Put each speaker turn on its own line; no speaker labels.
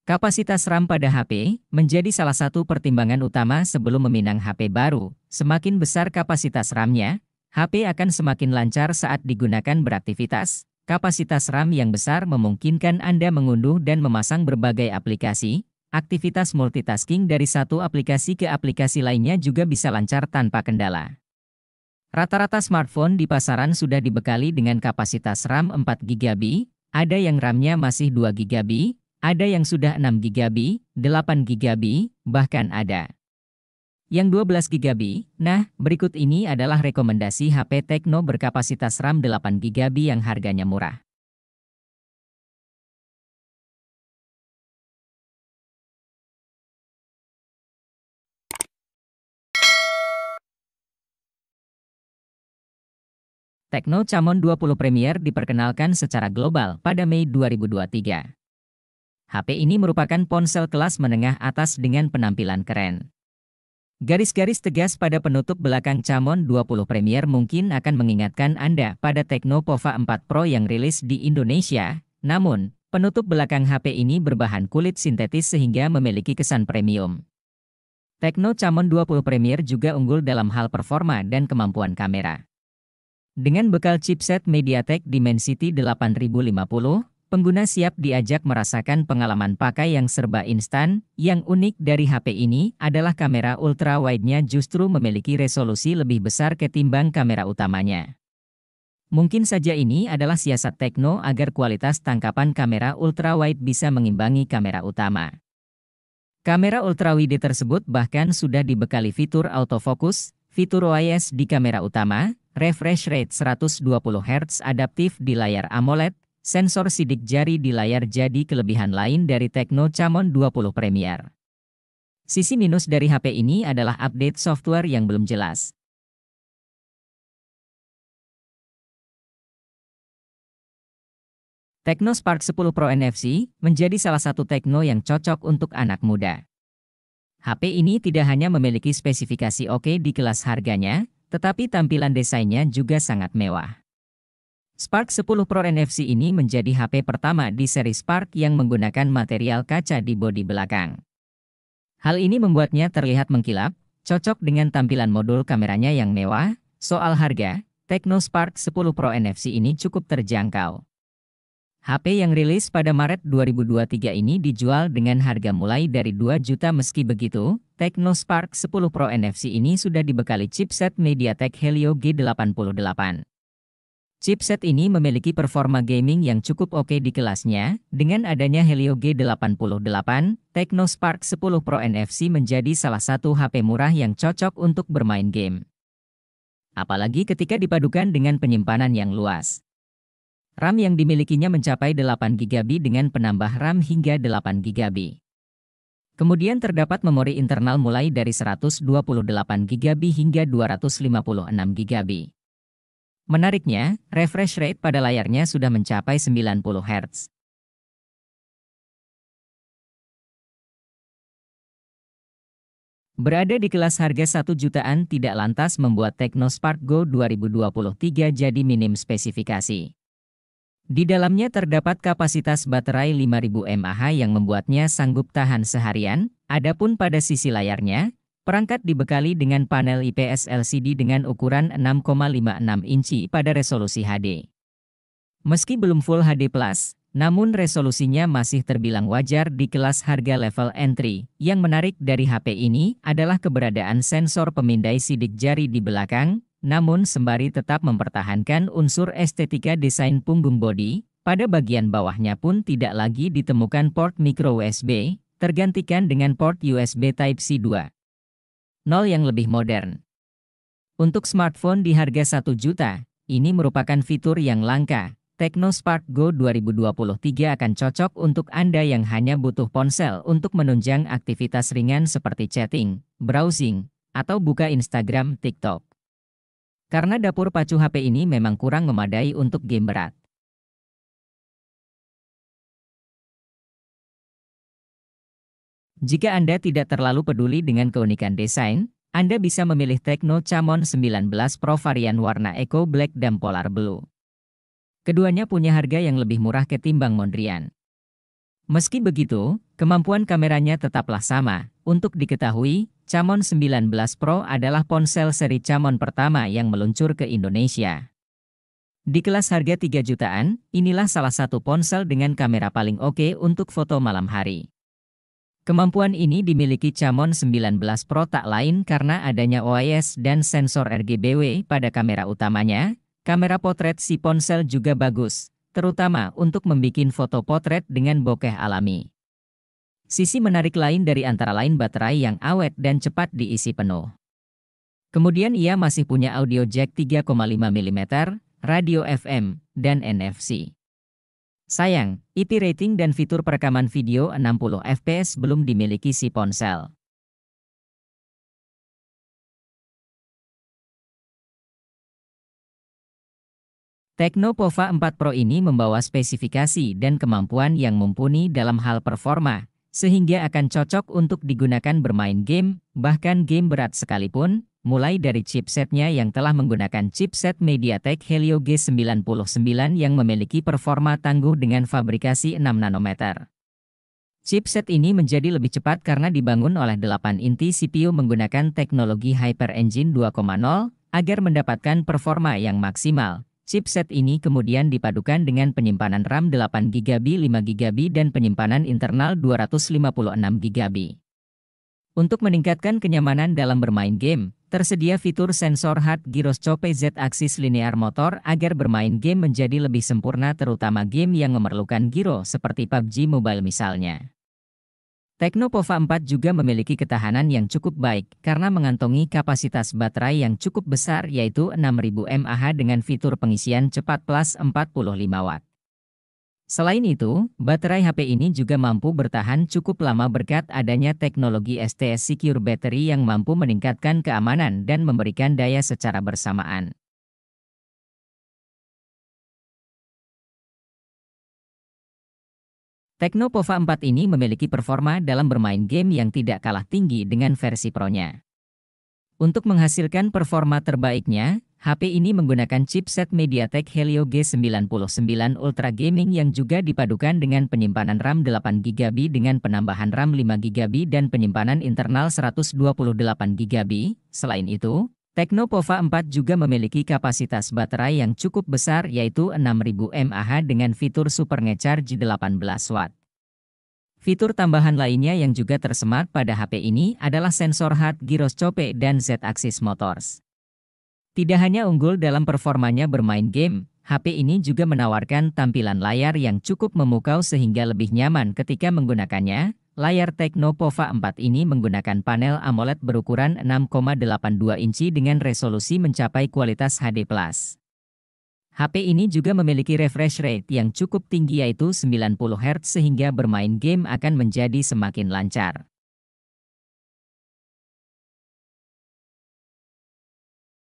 Kapasitas RAM pada HP menjadi salah satu pertimbangan utama sebelum meminang HP baru. Semakin besar kapasitas RAM-nya, HP akan semakin lancar saat digunakan beraktivitas. Kapasitas RAM yang besar memungkinkan Anda mengunduh dan memasang berbagai aplikasi. Aktivitas multitasking dari satu aplikasi ke aplikasi lainnya juga bisa lancar tanpa kendala. Rata-rata smartphone di pasaran sudah dibekali dengan kapasitas RAM 4 GB, ada yang RAM-nya masih 2 GB, ada yang sudah 6 GB, 8 GB, bahkan ada yang 12 GB. Nah, berikut ini adalah rekomendasi HP Tecno berkapasitas RAM 8 GB yang harganya murah. Tecno Camon 20 Premier diperkenalkan secara global pada Mei 2023. HP ini merupakan ponsel kelas menengah atas dengan penampilan keren. Garis-garis tegas pada penutup belakang Camon 20 Premier mungkin akan mengingatkan Anda pada Tecno Pova 4 Pro yang rilis di Indonesia. Namun, penutup belakang HP ini berbahan kulit sintetis sehingga memiliki kesan premium. Tecno Camon 20 Premier juga unggul dalam hal performa dan kemampuan kamera. Dengan bekal chipset MediaTek Dimensity 8050, pengguna siap diajak merasakan pengalaman pakai yang serba instan. Yang unik dari HP ini adalah kamera ultra-wide-nya justru memiliki resolusi lebih besar ketimbang kamera utamanya. Mungkin saja ini adalah siasat Tecno agar kualitas tangkapan kamera ultra-wide bisa mengimbangi kamera utama. Kamera ultra-wide tersebut bahkan sudah dibekali fitur autofocus, fitur OIS di kamera utama, refresh rate 120 Hz adaptif di layar AMOLED, sensor sidik jari di layar jadi kelebihan lain dari Tecno Camon 20 Premier. Sisi minus dari HP ini adalah update software yang belum jelas. Tecno Spark 10 Pro NFC menjadi salah satu Tecno yang cocok untuk anak muda. HP ini tidak hanya memiliki spesifikasi oke di kelas harganya, tetapi tampilan desainnya juga sangat mewah. Spark 10 Pro NFC ini menjadi HP pertama di seri Spark yang menggunakan material kaca di bodi belakang. Hal ini membuatnya terlihat mengkilap, cocok dengan tampilan modul kameranya yang mewah. Soal harga, Tecno Spark 10 Pro NFC ini cukup terjangkau. HP yang rilis pada Maret 2023 ini dijual dengan harga mulai dari 2 juta. Meski begitu, Tecno Spark 10 Pro NFC ini sudah dibekali chipset MediaTek Helio G88. Chipset ini memiliki performa gaming yang cukup oke di kelasnya. Dengan adanya Helio G88, Tecno Spark 10 Pro NFC menjadi salah satu HP murah yang cocok untuk bermain game. Apalagi ketika dipadukan dengan penyimpanan yang luas. RAM yang dimilikinya mencapai 8 GB dengan penambah RAM hingga 8 GB. Kemudian terdapat memori internal mulai dari 128 GB hingga 256 GB. Menariknya, refresh rate pada layarnya sudah mencapai 90 Hz. Berada di kelas harga 1 jutaan tidak lantas membuat Tecno Spark Go 2023 jadi minim spesifikasi. Di dalamnya terdapat kapasitas baterai 5000 mAh yang membuatnya sanggup tahan seharian. Adapun pada sisi layarnya, perangkat dibekali dengan panel IPS LCD dengan ukuran 6,56 inci pada resolusi HD. Meski belum Full HD+, namun resolusinya masih terbilang wajar di kelas harga level entry. Yang menarik dari HP ini adalah keberadaan sensor pemindai sidik jari di belakang, namun sembari tetap mempertahankan unsur estetika desain punggung bodi. Pada bagian bawahnya pun tidak lagi ditemukan port micro USB, tergantikan dengan port USB Type-C 2.0 yang lebih modern. Untuk smartphone di harga 1 juta, ini merupakan fitur yang langka. Tecno Spark Go 2023 akan cocok untuk Anda yang hanya butuh ponsel untuk menunjang aktivitas ringan seperti chatting, browsing, atau buka Instagram, TikTok. Karena dapur pacu HP ini memang kurang memadai untuk game berat. Jika Anda tidak terlalu peduli dengan keunikan desain, Anda bisa memilih Tecno Camon 19 Pro varian warna Eco Black dan Polar Blue. Keduanya punya harga yang lebih murah ketimbang Mondrian. Meski begitu, kemampuan kameranya tetaplah sama. Untuk diketahui, Camon 19 Pro adalah ponsel seri Camon pertama yang meluncur ke Indonesia. Di kelas harga 3 jutaan, inilah salah satu ponsel dengan kamera paling oke untuk foto malam hari. Kemampuan ini dimiliki Camon 19 Pro tak lain karena adanya OIS dan sensor RGB pada kamera utamanya. Kamera potret si ponsel juga bagus, terutama untuk membuat foto potret dengan bokeh alami. Sisi menarik lain dari antara lain baterai yang awet dan cepat diisi penuh. Kemudian ia masih punya audio jack 3,5 mm, radio FM, dan NFC. Sayang, IP rating dan fitur perekaman video 60 fps belum dimiliki si ponsel. Tecno Pova 4 Pro ini membawa spesifikasi dan kemampuan yang mumpuni dalam hal performa, sehingga akan cocok untuk digunakan bermain game, bahkan game berat sekalipun, mulai dari chipsetnya yang telah menggunakan chipset MediaTek Helio G99 yang memiliki performa tangguh dengan fabrikasi 6 nanometer. Chipset ini menjadi lebih cepat karena dibangun oleh 8 inti CPU menggunakan teknologi Hyper Engine 2.0 agar mendapatkan performa yang maksimal. Chipset ini kemudian dipadukan dengan penyimpanan RAM 8GB, 5GB dan penyimpanan internal 256GB. Untuk meningkatkan kenyamanan dalam bermain game, tersedia fitur sensor hard gyroscope Z-axis linear motor agar bermain game menjadi lebih sempurna terutama game yang memerlukan giro seperti PUBG Mobile misalnya. Tecno Pova 4 juga memiliki ketahanan yang cukup baik karena mengantongi kapasitas baterai yang cukup besar yaitu 6000 mAh dengan fitur pengisian cepat plus 45 Watt. Selain itu, baterai HP ini juga mampu bertahan cukup lama berkat adanya teknologi STS Secure Battery yang mampu meningkatkan keamanan dan memberikan daya secara bersamaan. Tecno Pova 4 ini memiliki performa dalam bermain game yang tidak kalah tinggi dengan versi Pro-nya. Untuk menghasilkan performa terbaiknya, HP ini menggunakan chipset MediaTek Helio G99 Ultra Gaming yang juga dipadukan dengan penyimpanan RAM 8GB dengan penambahan RAM 5GB dan penyimpanan internal 128GB. Selain itu, Tecno Pova 4 juga memiliki kapasitas baterai yang cukup besar yaitu 6000 mAh dengan fitur Super Ngecharge 18 Watt. Fitur tambahan lainnya yang juga tersemat pada HP ini adalah sensor hard gyroscope dan Z-axis motors. Tidak hanya unggul dalam performanya bermain game, HP ini juga menawarkan tampilan layar yang cukup memukau sehingga lebih nyaman ketika menggunakannya. Layar Tecno Pova 4 ini menggunakan panel AMOLED berukuran 6,82 inci dengan resolusi mencapai kualitas HD+. HP ini juga memiliki refresh rate yang cukup tinggi yaitu 90 Hz sehingga bermain game akan menjadi semakin lancar.